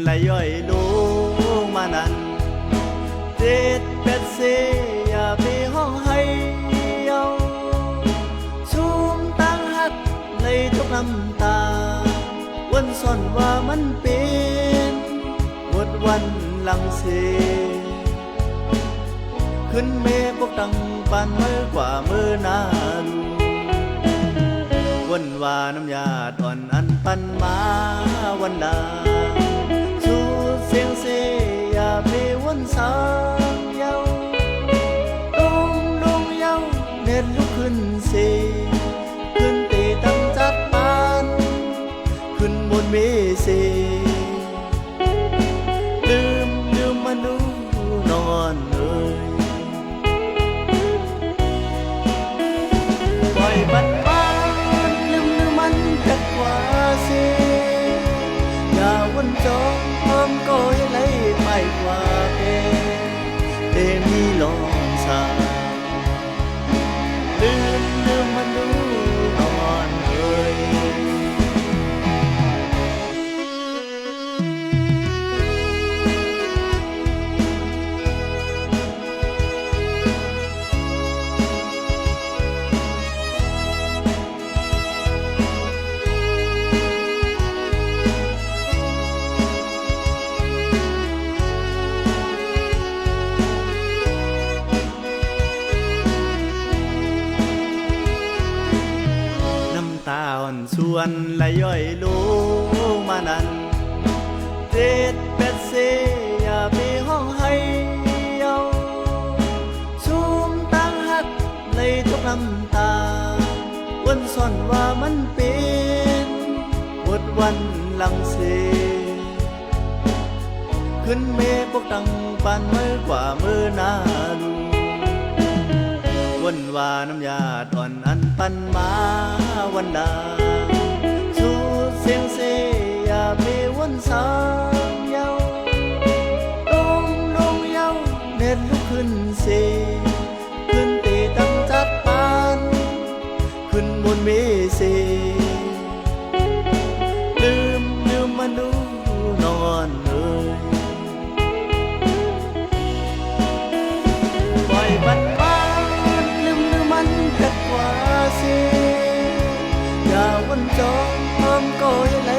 และย่อยลงมานั้นเจ็ดเป็ดเสียอย่าไปห้องให้เยาชูมตั้งหักในทุกน้ำตาวันซ่อนว่ามันเป็นวดวันหลังเสขึ้นเมพวกตังปานมือกว่ามือนาลูวันว่าน้ำยาตอนอันปันมาวันดาสู่เสียงเสียอย่าไปวนสางเยาดงเยาเน็ดลุกขึ้นเสขึ้นตีตั้งจัดปานขึ้นบนเมเสลืมมาดูนอนเลยปล่อยบันลืมมันกัดกว่าเสียอย่าวนจอมก็ยังไหลไปกว่าเตมีลองสาลืมมันดูนอนเลยตาอ่อนส่วนและย่อยลงมานั้นเจ็ดเป็ดเสียอย่าไปห้องให้เยาชูมตั้งหักในทุกน้ำตาวันซ่อนว่ามันเป็นวดวันหลังเสขึ้นเมพวกตังปานมือกว่ามือนาลูวันว่าน้ำยาตอนอันปันมาวันดาสู่เสียงเสียอย่าไปวนสางเยาดงเยาเน็ดลุกขึ้นเสขึ้นตีตั้งจัดปานขึ้นบนเมเสลืมมาดูนอนเลยปล่อยบันมันกัดกว่าเสียอย่าวนจอมก็ยังไหล